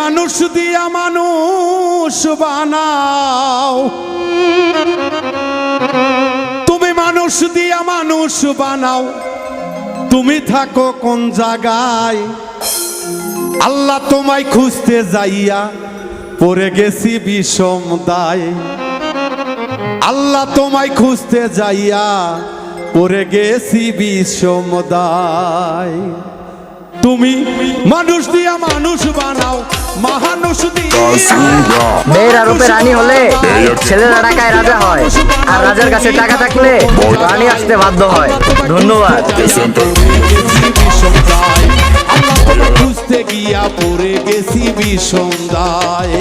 মানুষ দিয়া মানুষ বানাও, তুমি মানুষ দিয়া মানুষ বানাও, তুমি থাকো কোন জায়গায়? আল্লাহ তোমায় খুঁজতে যাইয়া পড়ে গেছি বিষম দায়। আল্লাহ তোমায় খুঁজতে যাইয়া পড়ে গেছি বিষম দায়। তুমি মানুষ দিয়া মানুষ বানাও, মানুষ দিয়া মেয়েরা রূপে রানী হলে ছেলেরা টাকায় রাজা হয়, আর রাজার কাছে টাকা থাকলে রানী আসতে বাধ্য হয়। ধন্যবাদ। আল্লাহ খুঁজতে গিয়া পড়ে গেছি বিষম দায়।